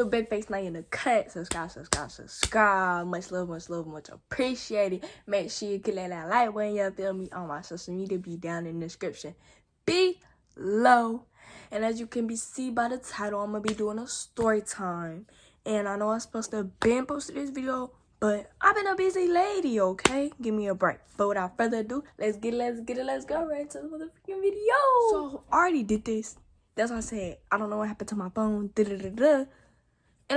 little big face now in the cut. Subscribe. Much love, much appreciated. Make sure you click that like button. You feel me? On my social media be down in the description below. And as you can see by the title, I'm gonna be doing a story time. And I know I'm supposed to have been posted this video, but I've been a busy lady, okay? Give me a break. But without further ado, let's go right to the motherfucking video. So I already did this. That's why I said I don't know what happened to my phone. And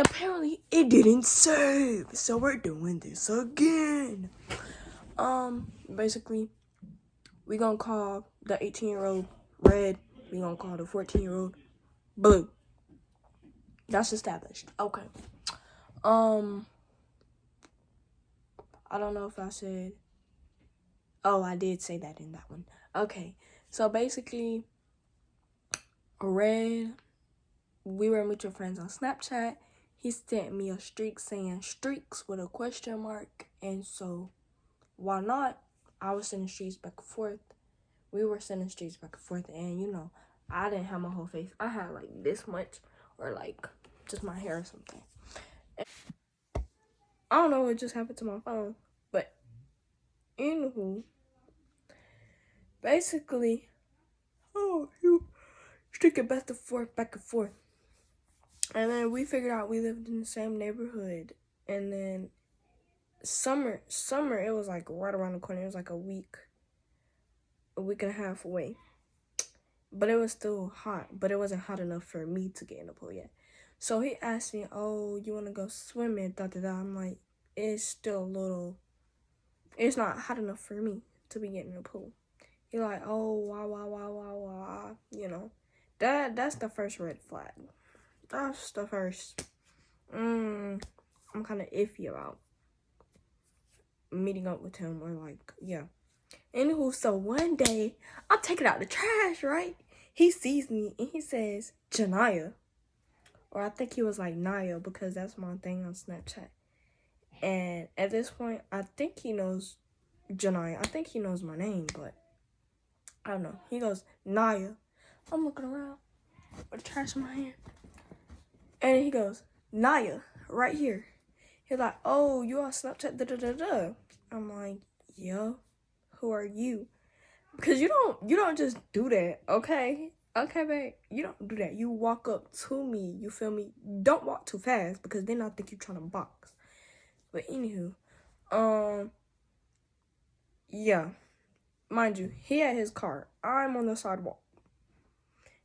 apparently it didn't save. So we're doing this again. Basically, we gonna call the 18-year-old red. We gonna call the 14-year-old blue. That's established. Okay. I don't know if I said. Oh, I did say that in that one. Okay. So basically, red, we were mutual friends on Snapchat. He sent me a streak saying streaks with a question mark. And so, why not? I was sending streaks back and forth. We were sending streaks back and forth. And, you know, I didn't have my whole face. I had, like, this much. Or, like, just my hair or something. And I don't know what just happened to my phone. But, anywho, basically, you streak it back and forth. And then we figured out we lived in the same neighborhood. And then summer, it was like right around the corner. It was like a week and a half away. But it was still hot. But it wasn't hot enough for me to get in the pool yet. So he asked me, oh, you want to go swimming? I'm like, it's not hot enough for me to be getting in the pool. He's like, oh, wow. You know, that's the first red flag. That's the first. I'm kind of iffy about meeting up with him or like, yeah. Anywho, so one day I'm taking out the trash, right? He sees me and he says, Janaya. Or I think he was like Naya because that's my thing on Snapchat. And at this point, I think he knows Janaya. I think he knows my name, but I don't know. He goes, Naya. I'm looking around with the trash in my hand. And he goes, Naya, right here. He's like, oh, you on Snapchat, I'm like, yo, who are you? Because you don't just do that, okay? Okay, babe, you don't do that. You walk up to me, you feel me? Don't walk too fast because then I think you're trying to box. But anywho, yeah. Mind you, he had his car. I'm on the sidewalk.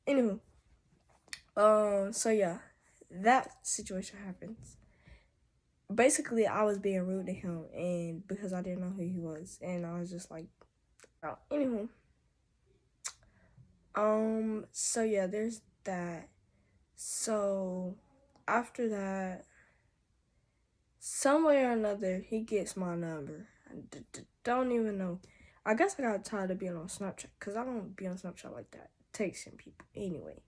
Anywho, so yeah. That situation happens. Basically, I was being rude to him, and because I didn't know who he was, and I was just like, oh. Anywho, so yeah, there's that. So after that, some way or another, he gets my number. Don't even know. I guess I got tired of being on Snapchat because I don't be on Snapchat like that, texting people anyway.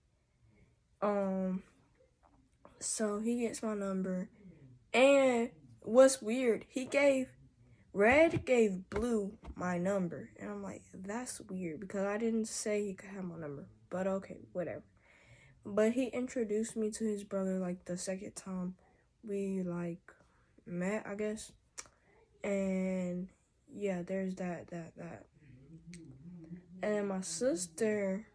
So he gets my number, and what's weird, Red gave Blue my number, and I'm like, that's weird, because I didn't say he could have my number, but okay, whatever. But he introduced me to his brother, like, the second time we, like, met, I guess, and, yeah, there's that. And then my sister,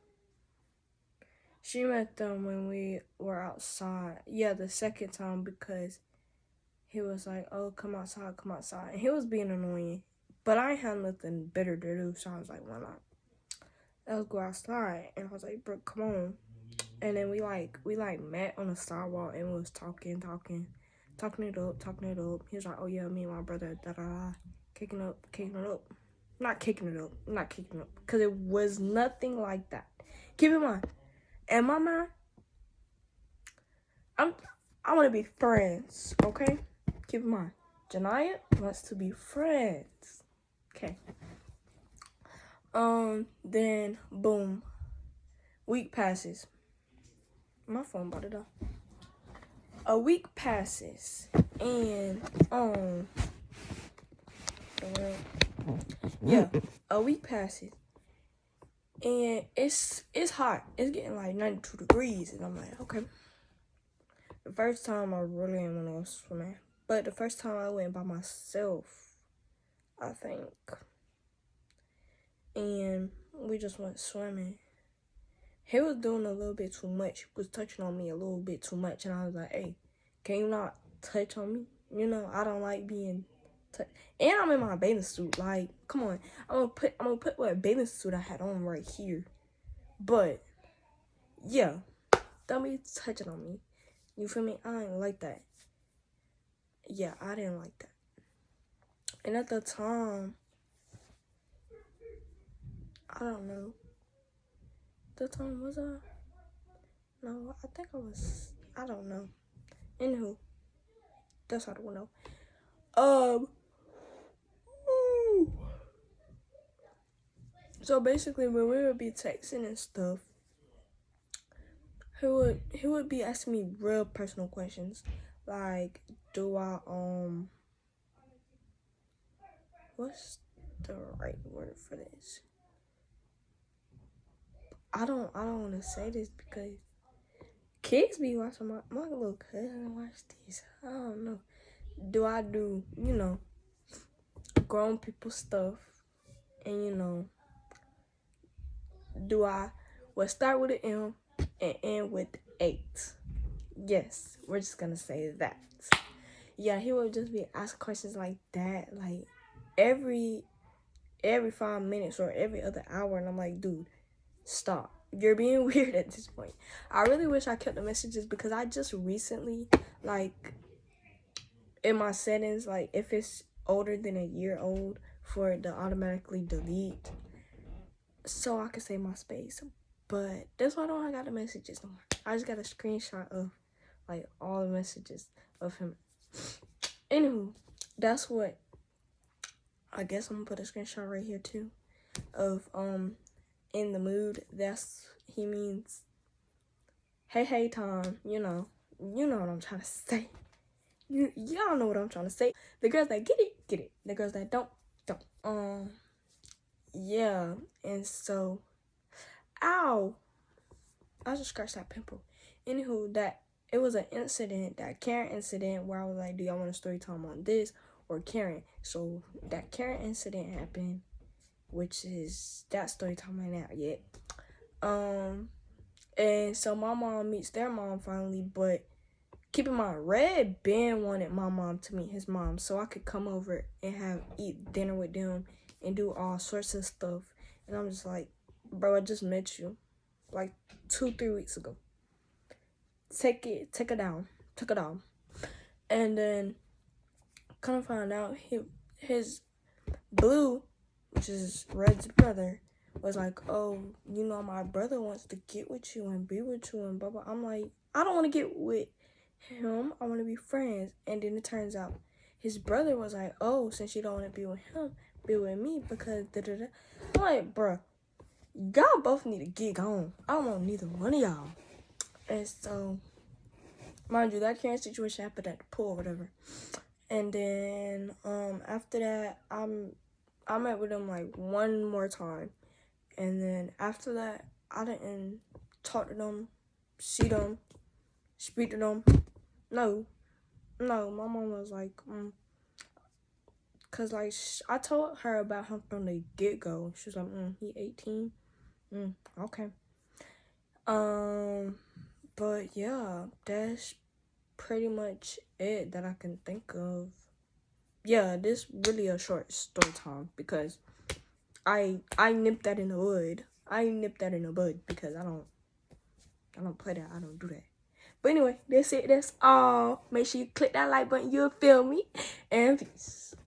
she met them when we were outside. Yeah, the second time because he was like, oh, come outside. And he was being annoying. But I had nothing better to do, so I was like, why not? Let's go outside. And I was like, bro, come on. And then we met on the sidewalk and we was talking it up. He was like, oh yeah, me and my brother, kicking it up. Not kicking it up, because it was nothing like that. Keep in mind, in my mind, I want to be friends, okay? Keep in mind, Janaya wants to be friends, okay? Then, boom, week passes. My phone about to die. A week passes, and, yeah, a week passes, and it's hot. It's getting like 92 degrees, and I'm like, okay. The first time I really didn't want to go swimming. But the first time I went by myself, I think. And we just went swimming. He was doing a little bit too much. He was touching on me a little bit too much. And I was like, hey, can you not touch on me? You know, I don't like being touched. And I'm in my bathing suit. Like, come on. I'm gonna put what bathing suit I had on right here. But, yeah. Don't be touching on me. You feel me? I ain't like that. Yeah, I didn't like that. And at the time, I don't know. The time was I? No, I think I was. I don't know. Anywho, that's out the window. So basically, when we would be texting and stuff, he would be asking me real personal questions, like, do I what's the right word for this? I don't want to say this because kids be watching my little cousin watch this. I don't know. Do I do, you know, grown people stuff? And, you know, do I start with an M and end with 8? Yes, we're just gonna say that. Yeah, he would just be asking questions like that, like every 5 minutes or every other hour, and I'm like, dude, stop. You're being weird at this point. I really wish I kept the messages because I just recently, like, in my settings, like, if it's older than a year old, for it to automatically delete so I can save my space. But that's why I got the messages no more. I just got a screenshot of, like, all the messages of him. Anywho, that's what, I guess I'm gonna put a screenshot right here too of in the mood. That's, he means hey time, you know what I'm trying to say. Y'all know what I'm trying to say. The girls that get it. The girls that don't. Yeah, and so, ow, I just scratched that pimple. Anywho, it was an incident, that Karen incident, where I was like, do y'all want a story time on this or Karen? So that Karen incident happened, which is that story time ain't out yet. And so my mom meets their mom finally, but keep in mind, Red Ben wanted my mom to meet his mom so I could come over and eat dinner with them and do all sorts of stuff. And I'm just like, bro, I just met you like 2-3 weeks ago. Take it down. Took it off. And then kind of find out his Blue, which is Red's brother, was like, oh, you know, my brother wants to get with you and be with you and blah blah. I'm like, I don't want to get with him. I want to be friends. And then it turns out his brother was like, oh, since you don't want to be with him, be with me because da-da-da. I'm like, bruh, y'all both need to get on. I don't want neither one of y'all. And so, mind you, that Karen situation happened at the pool or whatever. And then after that, I met with him like one more time. And then after that, I didn't talk to them, see them, speak to them. No, my mom was like, cause like I told her about him from the get-go. She was like, he 18. Okay. But yeah, that's pretty much it that I can think of. Yeah, this really a short story time because I nipped that in the bud. I nipped that in the bud because I don't play that. I don't do that. But anyway, that's it. That's all. Make sure you click that like button. You'll feel me. And peace.